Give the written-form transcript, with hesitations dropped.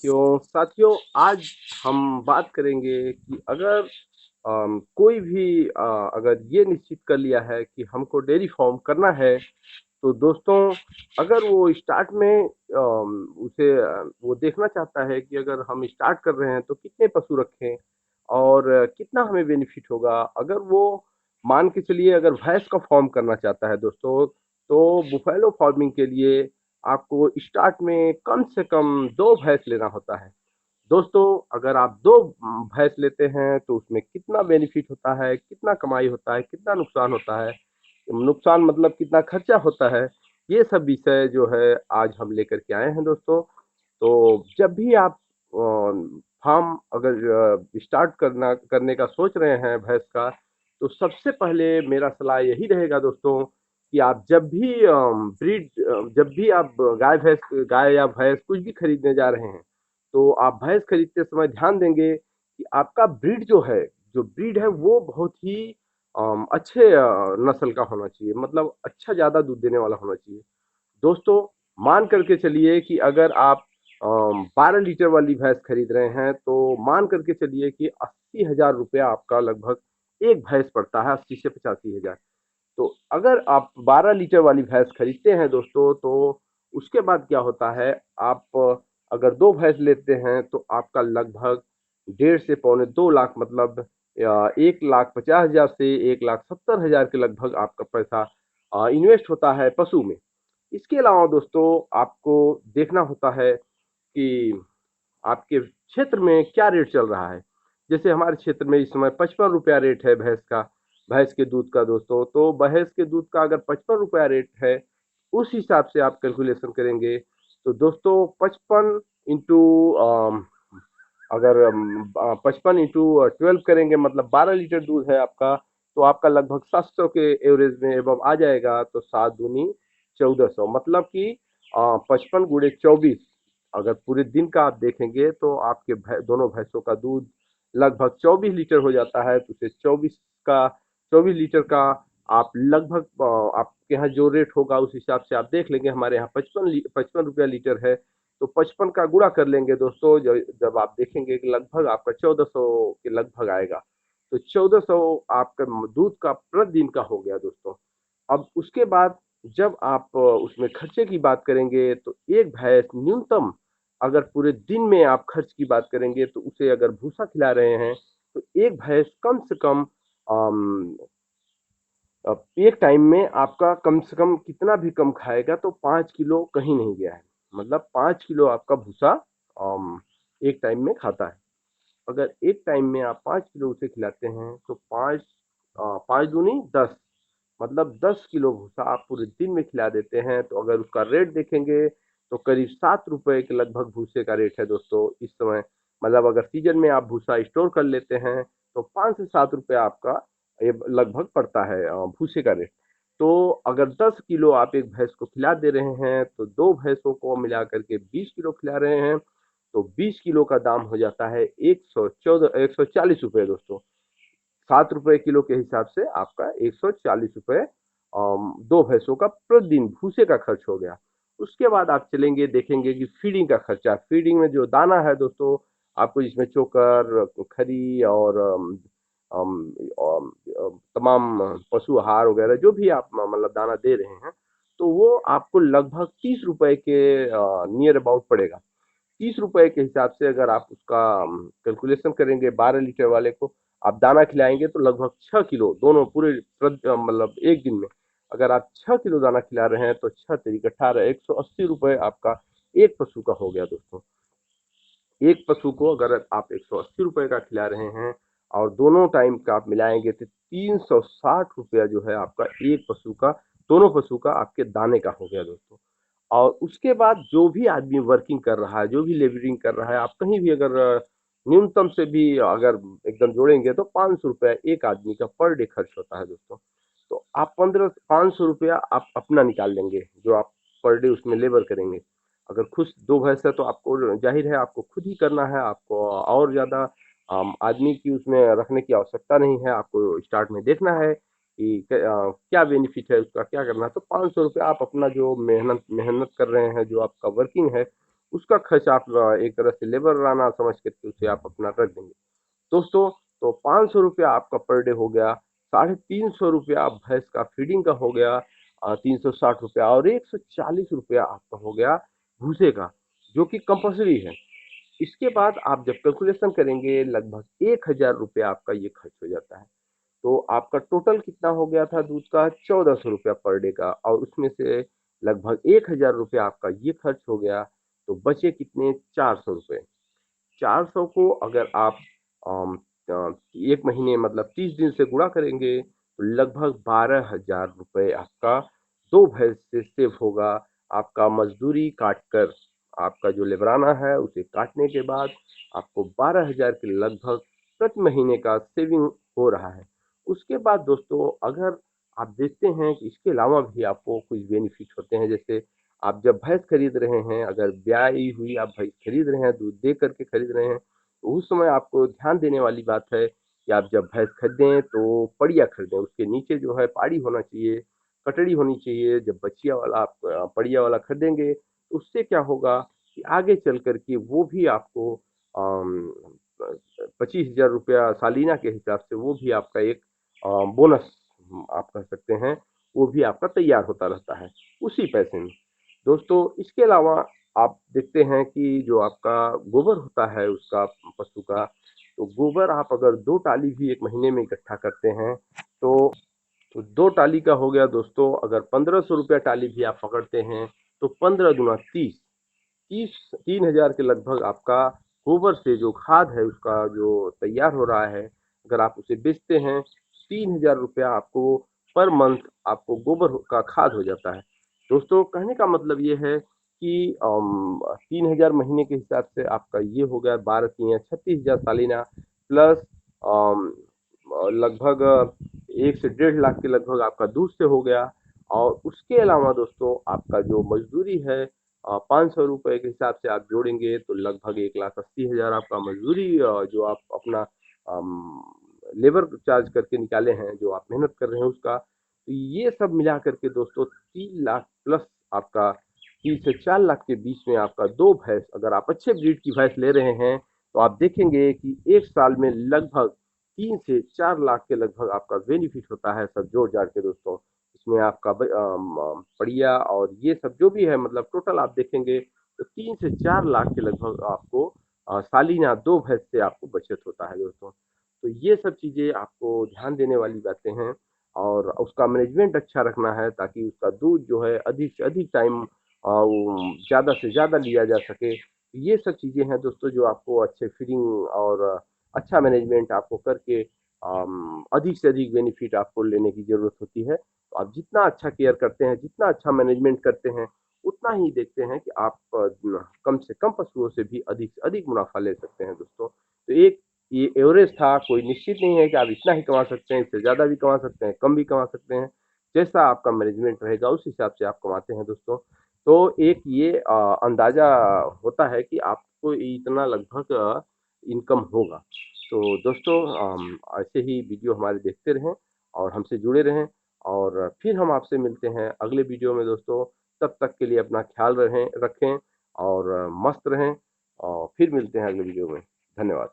साथियों आज हम बात करेंगे कि अगर कोई भी अगर ये निश्चित कर लिया है कि हमको डेयरी फार्म करना है, तो दोस्तों अगर वो स्टार्ट में उसे वो देखना चाहता है कि अगर हम स्टार्ट कर रहे हैं तो कितने पशु रखें और कितना हमें बेनिफिट होगा। अगर वो मान के चलिए अगर भैंस का फार्म करना चाहता है दोस्तों, तो बुफैलो फार्मिंग के लिए आपको स्टार्ट में कम से कम 2 भैंस लेना होता है। दोस्तों अगर आप 2 भैंस लेते हैं तो उसमें कितना बेनिफिट होता है, कितना कमाई होता है, कितना नुकसान होता है, नुकसान मतलब कितना खर्चा होता है, ये सब विषय जो है आज हम लेकर के आए हैं दोस्तों। तो जब भी आप फार्म अगर स्टार्ट करने का सोच रहे हैं भैंस का, तो सबसे पहले मेरा सलाह यही रहेगा दोस्तों कि आप जब भी आप गाय या भैंस कुछ भी खरीदने जा रहे हैं, तो आप भैंस खरीदते समय ध्यान देंगे कि आपका ब्रीड है वो बहुत ही अच्छे नस्ल का होना चाहिए, मतलब अच्छा ज़्यादा दूध देने वाला होना चाहिए। दोस्तों मान करके चलिए कि अगर आप 12 लीटर वाली भैंस खरीद रहे हैं, तो मान करके चलिए कि 80,000 रुपया आपका लगभग एक भैंस पड़ता है, 80 से 85,000। तो अगर आप 12 लीटर वाली भैंस खरीदते हैं दोस्तों, तो उसके बाद क्या होता है, आप अगर 2 भैंस लेते हैं तो आपका लगभग डेढ़ से पौने 2 लाख मतलब 1,50,000 से 1,70,000 के लगभग आपका पैसा इन्वेस्ट होता है पशु में। इसके अलावा दोस्तों आपको देखना होता है कि आपके क्षेत्र में क्या रेट चल रहा है। जैसे हमारे क्षेत्र में इस समय 55 रुपया रेट है भैंस के दूध का दोस्तों। तो भैंस के दूध का अगर 55 रुपया रेट है, उस हिसाब से आप कैलकुलेशन करेंगे तो दोस्तों 55 इंटू अगर 55 इंटू 12 करेंगे मतलब 12 लीटर दूध है आपका, तो आपका लगभग 700 के एवरेज में एवं आ जाएगा। तो 7 दूनी 1400 मतलब कि 55 गुणे 24, अगर पूरे दिन का आप देखेंगे तो आपके दोनों भैंसों का दूध लगभग 24 लीटर हो जाता है। तो उसे 24 लीटर का आप लगभग आपके यहाँ जो रेट होगा उस हिसाब से आप देख लेंगे। हमारे यहाँ 55 रुपया लीटर है, तो 55 का गुणा कर लेंगे दोस्तों। जब आप देखेंगे कि लगभग आपका 1400 के लगभग आएगा, तो 1400 आपका दूध का प्रतिदिन का हो गया दोस्तों। अब उसके बाद जब आप उसमें खर्चे की बात करेंगे, तो एक भैंस न्यूनतम अगर पूरे दिन में आप खर्च की बात करेंगे, तो उसे अगर भूसा खिला रहे हैं, तो एक भैंस कम से कम एक टाइम में आपका कम से कम कितना भी कम खाएगा तो 5 किलो कहीं नहीं गया है। मतलब 5 किलो आपका भूसा एक टाइम में खाता है। अगर एक टाइम में आप 5 किलो उसे खिलाते हैं तो 5 दूनी 10, मतलब 10 किलो भूसा आप पूरे दिन में खिला देते हैं। तो अगर उसका रेट देखेंगे तो करीब 7 रुपए के लगभग भूसे का रेट है दोस्तों इस समय। मतलब अगर सीजन में आप भूसा स्टोर कर लेते हैं तो 5 से 7 रुपए आपका ये लगभग पड़ता है भूसे का रेट। तो अगर 10 किलो आप एक भैंस को खिला दे रहे हैं, तो 2 भैंसों को मिला करके 20 किलो खिला रहे हैं, तो 20 किलो का दाम हो जाता है 140 रुपए दोस्तों। 7 रुपए किलो के हिसाब से आपका 140 रुपए 2 भैंसों का प्रतिदिन भूसे का खर्च हो गया। उसके बाद आप चलेंगे देखेंगे कि फीडिंग का खर्चा, फीडिंग में जो दाना है दोस्तों, आपको इसमें चोकर, खरी और अम, अम, तमाम पशु आहार वगैरह जो भी आप मतलब दाना दे रहे हैं, तो वो आपको लगभग 30 रुपए के नियर अबाउट पड़ेगा। 30 रुपए के हिसाब से अगर आप उसका कैलकुलेशन करेंगे 12 लीटर वाले को आप दाना खिलाएंगे, तो लगभग 6 किलो दोनों पूरे मतलब एक दिन में अगर आप 6 किलो दाना खिला रहे हैं, तो 6 तरीके 18, 180 रुपए आपका एक पशु का हो गया दोस्तों। एक पशु को अगर आप 180 रुपए का खिला रहे हैं और दोनों टाइम का आप मिलाएंगे, तो 360 रुपया जो है आपका एक पशु का, दोनों पशु का आपके दाने का हो गया दोस्तों। और उसके बाद जो भी आदमी वर्किंग कर रहा है, जो भी लेबरिंग कर रहा है, आप कहीं भी अगर न्यूनतम से भी अगर एकदम जोड़ेंगे तो 500 रुपया एक आदमी का पर डे खर्च होता है दोस्तों। तो आप 500 रुपया आप अपना निकाल लेंगे, जो आप पर डे उसमें लेबर करेंगे। अगर खुद 2 भैंस है तो आपको ज़ाहिर है आपको खुद ही करना है, आपको और ज़्यादा आदमी की उसमें रखने की आवश्यकता नहीं है। आपको स्टार्ट में देखना है कि क्या बेनिफिट है उसका, क्या करना है। तो 500 रुपया आप अपना जो मेहनत मेहनत कर रहे हैं, जो आपका वर्किंग है, उसका खर्च आप एक तरह से लेबराना समझ करके उसे आप अपना रख देंगे। दोस्तों, तो 500 रुपया आपका पर डे हो गया, 350 रुपया भैंस का फीडिंग का हो गया, 360 रुपया, और 140 रुपया आपका हो गया भूसे का, जो कि कंपल्सरी है। इसके बाद आप जब कैलकुलेशन करेंगे लगभग 1000 रुपया आपका ये खर्च हो जाता है। तो आपका टोटल कितना हो गया था दूध का? 1400 रुपया पर डे का, और उसमें से लगभग 1000 रुपया आपका ये खर्च हो गया। तो बचे कितने? 400 रुपये। 400 को अगर आप अम, अ, 1 महीने मतलब 30 दिन से गुणा करेंगे तो लगभग 12,000 रुपये आपका 2 भैंस से सेव होगा। आपका मजदूरी काट कर, आपका जो लेबराना है उसे काटने के बाद आपको 12,000 के लगभग प्रति महीने का सेविंग हो रहा है। उसके बाद दोस्तों, अगर आप देखते हैं कि इसके अलावा भी आपको कुछ बेनिफिट होते हैं, जैसे आप जब भैंस खरीद रहे हैं, अगर ब्याई हुई आप भैंस खरीद रहे हैं, दूध दे करके खरीद रहे हैं, तो उस समय आपको ध्यान देने वाली बात है कि आप जब भैंस खरीदें तो बढ़िया खरीदें। उसके नीचे जो है पाड़ी होना चाहिए, कटड़ी होनी चाहिए। जब बछिया वाला आप बढ़िया वाला खरीदेंगे, तो उससे क्या होगा कि आगे चल कर के वो भी आपको 25,000 रुपया सालीना के हिसाब से वो भी आपका एक बोनस आप कह सकते हैं, वो भी आपका तैयार होता रहता है उसी पैसे में। दोस्तों, इसके अलावा आप देखते हैं कि जो आपका गोबर होता है उसका, पशु का, तो गोबर आप अगर 2 टाली भी 1 महीने में इकट्ठा करते हैं, तो 2 टाली का हो गया दोस्तों। अगर 1500 रुपया टाली भी आप पकड़ते हैं, तो 15 दूना 30, 30 के लगभग आपका गोबर से जो खाद है उसका जो तैयार हो रहा है, अगर आप उसे बेचते हैं, 3000 रुपया आपको पर मंथ आपको गोबर का खाद हो जाता है। दोस्तों, कहने का मतलब ये है कि 3000 महीने के हिसाब से आपका ये हो गया 12 तिया 36,000 सालीना, प्लस लगभग 1 से 1.5 लाख के लगभग आपका दूध से हो गया। और उसके अलावा दोस्तों, आपका जो मजदूरी है 500 रुपए के हिसाब से आप जोड़ेंगे तो लगभग 1,80,000 आपका मजदूरी, जो आप अपना लेबर चार्ज करके निकाले हैं, जो आप मेहनत कर रहे हैं उसका। तो ये सब मिला करके दोस्तों 3 लाख प्लस आपका 3 से 4 लाख के बीच में आपका 2 भैंस, अगर आप अच्छे ब्रीड की भैंस ले रहे हैं, तो आप देखेंगे कि 1 साल में लगभग 3 से 4 लाख के लगभग आपका बेनिफिट होता है सब जोड़-जाड़ के दोस्तों। इसमें आपका बढ़िया और ये सब जो भी है, मतलब टोटल आप देखेंगे तो 3 से 4 लाख के लगभग आपको सालीना 2 भैंस से आपको बचत होता है दोस्तों। तो ये सब चीज़ें आपको ध्यान देने वाली बातें हैं, और उसका मैनेजमेंट अच्छा रखना है ताकि उसका दूध जो है अधिक से अधिक टाइम वो ज़्यादा से ज़्यादा लिया जा सके। ये सब चीज़ें हैं दोस्तों जो आपको अच्छे फीडिंग और अच्छा मैनेजमेंट आपको करके अधिक से अधिक बेनिफिट आपको लेने की ज़रूरत होती है। तो आप जितना अच्छा केयर करते हैं, जितना अच्छा मैनेजमेंट करते हैं, उतना ही देखते हैं कि आप कम से कम पशुओं से भी अधिक से अधिक मुनाफ़ा ले सकते हैं दोस्तों। तो एक ये एवरेज था, कोई निश्चित नहीं है कि आप इतना ही कमा सकते हैं, इससे ज़्यादा भी कमा सकते हैं, कम भी कमा सकते हैं। जैसा आपका मैनेजमेंट रहेगा उस हिसाब से आप कमाते हैं दोस्तों। तो एक ये अंदाज़ा होता है कि आपको इतना लगभग इनकम होगा। तो दोस्तों, ऐसे ही वीडियो हमारे देखते रहें और हमसे जुड़े रहें, और फिर हम आपसे मिलते हैं अगले वीडियो में दोस्तों। तब तक के लिए अपना ख्याल रखें और मस्त रहें, और फिर मिलते हैं अगले वीडियो में। धन्यवाद।